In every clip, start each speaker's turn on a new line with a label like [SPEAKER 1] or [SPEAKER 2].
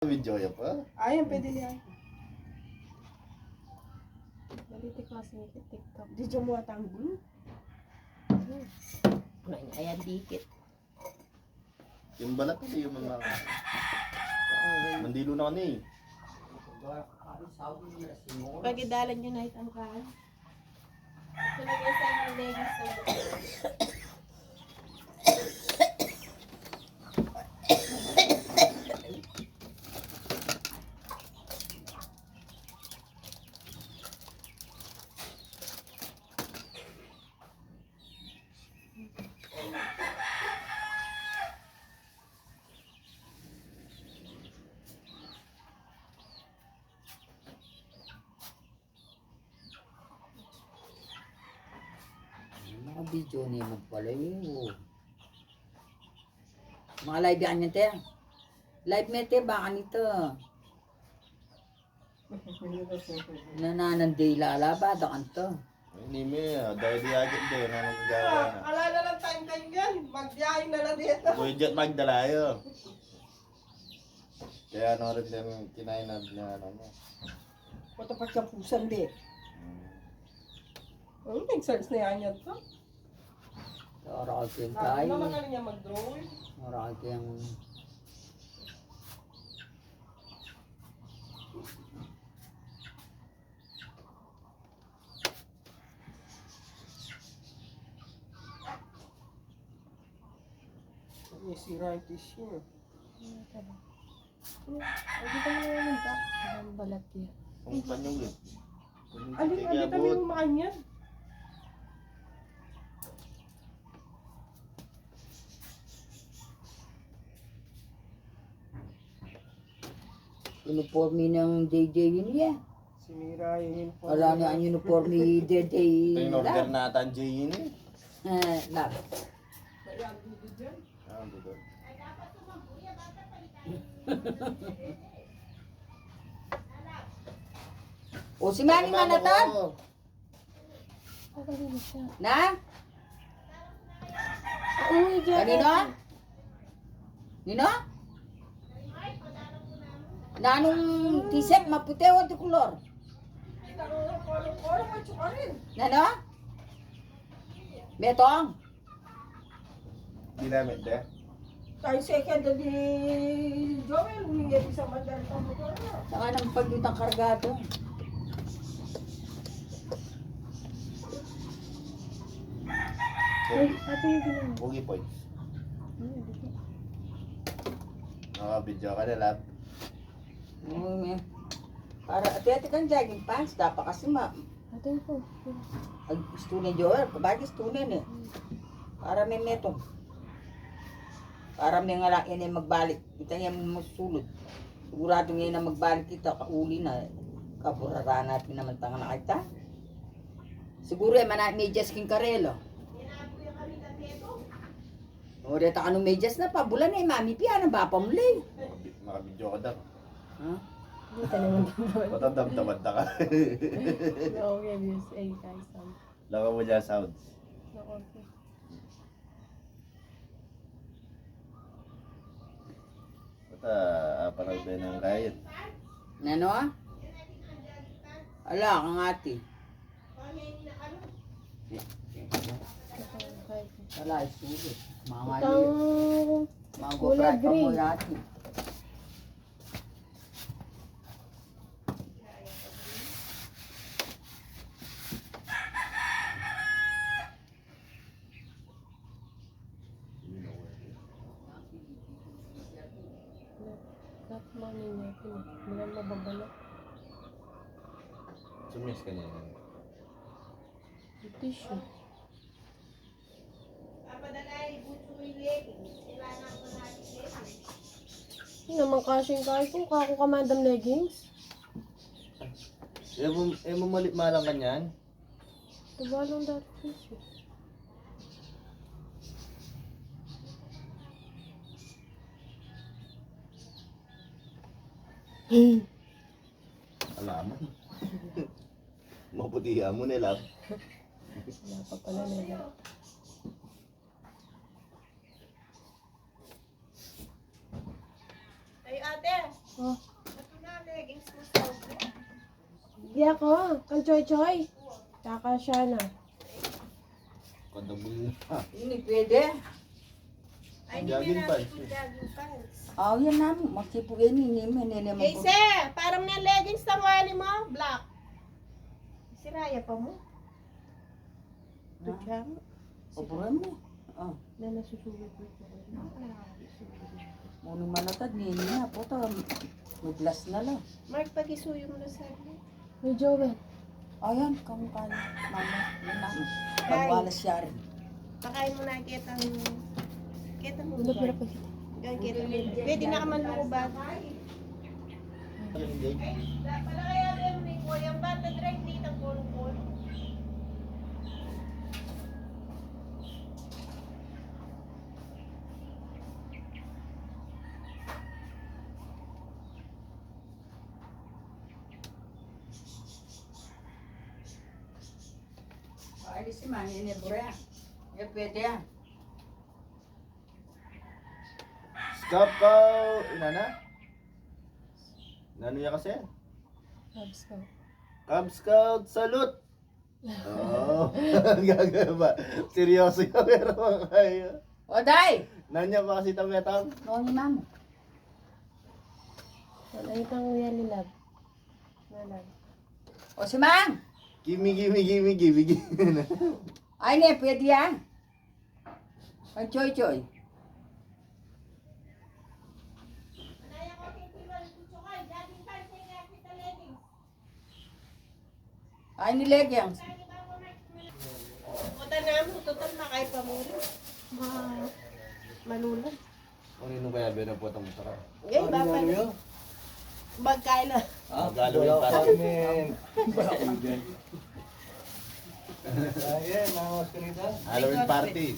[SPEAKER 1] Video ya pa?
[SPEAKER 2] Ayan, pwede niya. Nalitik kasi ng TikTok. Di dyan mo atanggol.
[SPEAKER 3] Ayan, dikit.
[SPEAKER 1] Yung balat kasi yung mga... Mandilo na ka na eh.
[SPEAKER 2] Pagidalan nyo na itang kaan. Tulagay sa mga leggings na
[SPEAKER 3] Mga video ni magpala yun. Mga live yan yan, te. Live me, te, baka nito. Nanananday lalabad ang to.
[SPEAKER 1] Hindi mo dahil di agad din. Ano magagawa na?
[SPEAKER 2] Alala lang time kayo yan. Magbiyahin na lang dito.
[SPEAKER 1] Budget magdalayo. Kaya ano rin din kinain na ano mo.
[SPEAKER 2] Patapat ka pusan di. Nag-search na yan yan to.
[SPEAKER 3] Oral ko yung
[SPEAKER 2] Ano
[SPEAKER 3] tayo.
[SPEAKER 2] naman niya mag-drawing?
[SPEAKER 3] Oral ko yung...
[SPEAKER 2] May sira yung tissue.
[SPEAKER 4] Ang balat niya.
[SPEAKER 1] Kung panyong yun.
[SPEAKER 2] Alin ang kita may umaan yan?
[SPEAKER 3] Uniforme ng JJ yun yan.
[SPEAKER 2] Sinira yung uniform.
[SPEAKER 3] Wala na ang uniforme JJ.
[SPEAKER 1] Ito yung order natin Jay yun eh.
[SPEAKER 3] Lab.
[SPEAKER 2] Kaya dito dyan.
[SPEAKER 1] Ah, dito.
[SPEAKER 3] O si Manny Manatan.
[SPEAKER 4] Pagaling siya.
[SPEAKER 3] Na?
[SPEAKER 4] Uy, dyan.
[SPEAKER 3] Kanino? Nino? Nanong t-shirt maputi o di kulor? Nano? Betong?
[SPEAKER 1] Ginamit de.
[SPEAKER 2] Tayo second di Joel, humingi sa mandal pa mo na.
[SPEAKER 3] Saka nang pagdutang kargado.
[SPEAKER 4] Uy, ate yung ginawa.
[SPEAKER 1] Pogi points.
[SPEAKER 4] Ano, dito?
[SPEAKER 1] Video ka na lab.
[SPEAKER 3] Para ati-ati kang jogging pants. Dapat kasi
[SPEAKER 4] Ate yung po.
[SPEAKER 3] stunin Joel. Kabagi stunin eh. Para may metong. Para may nga lang yan magbalik. Kita niya masulod. Sigurado ngayon na magbalik kita. Kauli na. Kapurara natin naman tanga na kita. Siguro eh, medyas king karelo. O, deta ka nung medyas na pa. Bulan eh, mami piya. Nang bapa muli.
[SPEAKER 1] Makabidyo ka daw.
[SPEAKER 3] Ha?
[SPEAKER 4] Dito naman daw.
[SPEAKER 1] Matandam-tamad na ka.
[SPEAKER 4] Okay, views. Ay, guys.
[SPEAKER 1] Laka mo dyan sounds.
[SPEAKER 4] Okay.
[SPEAKER 1] Bata, parang din ang riot.
[SPEAKER 3] Nano? Ala, kang ati. Ala, isulit. Mga liyo.
[SPEAKER 4] Itang
[SPEAKER 3] Mga
[SPEAKER 4] kulay
[SPEAKER 3] gopra ka mo
[SPEAKER 4] green.
[SPEAKER 3] yati.
[SPEAKER 4] not money niya. Hindi mababala.
[SPEAKER 1] Sumis ka niya.
[SPEAKER 4] Yung tissue. Hindi naman kasing kahit kung kako ka madam leggings.
[SPEAKER 1] Malit malang ka niyan.
[SPEAKER 4] Diba lang dati tissue.
[SPEAKER 1] Alaman. Maputihan mo nila.
[SPEAKER 4] Wala pa pala nila.
[SPEAKER 2] Ay ate,
[SPEAKER 4] Oh, Di ako. Kang Choy Choy. Tsaka siya na.
[SPEAKER 1] Kadabul na.
[SPEAKER 3] Hindi pwede.
[SPEAKER 2] Ay, hindi
[SPEAKER 1] Jogging
[SPEAKER 2] na
[SPEAKER 1] pants,
[SPEAKER 2] natin jogging pants.
[SPEAKER 3] Yan namin. Magsipo yan. Hindi mo.
[SPEAKER 2] Kayse, parang may leggings na wali mo, black. Siraya pa mo. Tutya mo.
[SPEAKER 3] Opuran mo.
[SPEAKER 2] Na nasusulit mo.
[SPEAKER 3] Muna manatad. Nini na. Puta. Naglas na lang.
[SPEAKER 2] Mark, pag-isuyo mo na sabi.
[SPEAKER 4] May Joel.
[SPEAKER 3] Ayan. Kamukha na. Mama. Yan namin. Magwalas siya rin.
[SPEAKER 2] Pakain mo na kitang... Kitang mo
[SPEAKER 4] Wala
[SPEAKER 2] ba?
[SPEAKER 4] pala pa kita.
[SPEAKER 2] Pwede na ka man lumubad.
[SPEAKER 1] Hindi.
[SPEAKER 2] Pala kaya rin mo yung bata drive dito ang kulong-kulong.
[SPEAKER 3] Ay, si Manny ni Brea. Pwede yan.
[SPEAKER 1] Stop ko! Inana? Inano niya kasi?
[SPEAKER 4] Labs ko.
[SPEAKER 1] Cub Scout, salute! Oo. Gagawin ba? Seryoso ka pero kayo.
[SPEAKER 3] O, Day!
[SPEAKER 1] Nanya pa kasi tametang?
[SPEAKER 3] Noon ni Mama.
[SPEAKER 4] Nakita ko yan ni Lab. Lab.
[SPEAKER 3] O, si Mang!
[SPEAKER 1] Gimme.
[SPEAKER 3] Ay, ne, pwede yan. Ang choy-choy. Ay, nilegyang.
[SPEAKER 2] Puta na mo, total na kayo pa mo rin. Malulang.
[SPEAKER 1] Ano kaya binapotang mo sa ka?
[SPEAKER 2] Eh, baka na. Bagkay na.
[SPEAKER 1] Gagawin para. Halloween party.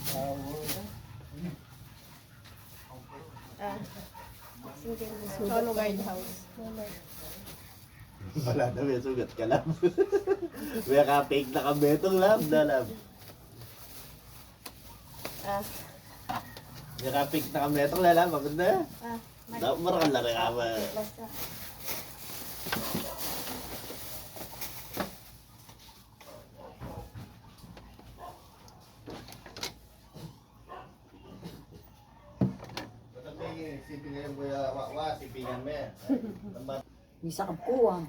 [SPEAKER 2] Sige, Sono guardhouse.
[SPEAKER 1] Wala na may sugat ka lang. May ka-fake na kabetong lab na lab. May ka-fake na kabetong lab. Bakit na? Dapat marang lari ka ba?
[SPEAKER 2] Basta.
[SPEAKER 1] Sipin ngayon kuya Wakwa, sipingan mo yan.
[SPEAKER 3] Bisa ka puwang.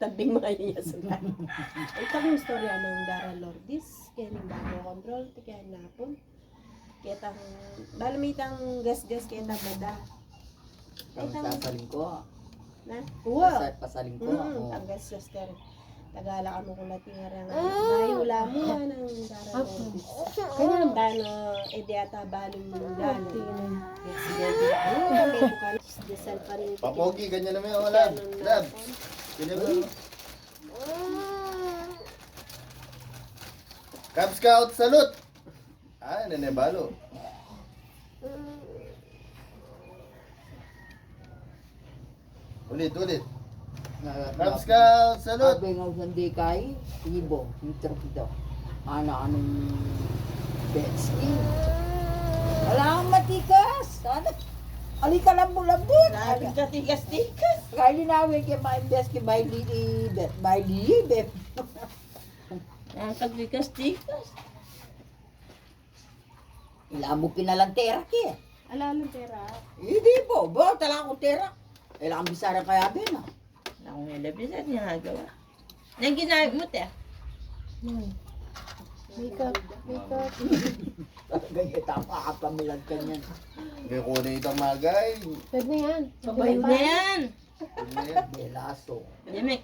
[SPEAKER 2] Tabing mga yayasugan. Ito ang istorya ng Dara Lourdes. Kaya ng bago control, kaya napon. Kaya tang, balamitang gas-gas kaya tang bada.
[SPEAKER 3] Sasaling ko.
[SPEAKER 2] Na? Uwa!
[SPEAKER 3] Pasaling ko.
[SPEAKER 2] Ang gas-gas ka rin. Tagala ka mo kung natingarang mayula mo yan ng Dara Lourdes. Kaya ng dano, edi-ata baling mo ng dano. Sige, desal pa rin.
[SPEAKER 1] Papogi, ganyan naman yung lab. Lab. Ganyan mo. Cub Scout, salute! Nene balo. Ulit. Cub Scout, salute!
[SPEAKER 3] Sabi nga hindi kay Ibo. Yung dito. Anong Betsy. Wala kang matikas. Alika lang mo lambot.
[SPEAKER 2] Grabe ka tigas-tigas.
[SPEAKER 3] Kaya linawin kay Maimbes kay Baili Bet.
[SPEAKER 2] Ang kagtigas-tigas.
[SPEAKER 3] Ilamo pinalantera kaya.
[SPEAKER 2] Alam ng pera.
[SPEAKER 3] Hindi po. Ba, tala akong tera. Ilang bisara kaya bin ah.
[SPEAKER 2] Ako nga labisan niya nagawa. Nang ginamit mo, te?
[SPEAKER 4] Makeup.
[SPEAKER 3] Ganyan tama ka pamilag kanyan.
[SPEAKER 1] May kunin itong magay.
[SPEAKER 4] Pwede na yan.
[SPEAKER 2] Sabay na yan.
[SPEAKER 1] Ano yan?
[SPEAKER 3] Belaso.
[SPEAKER 2] Hindi may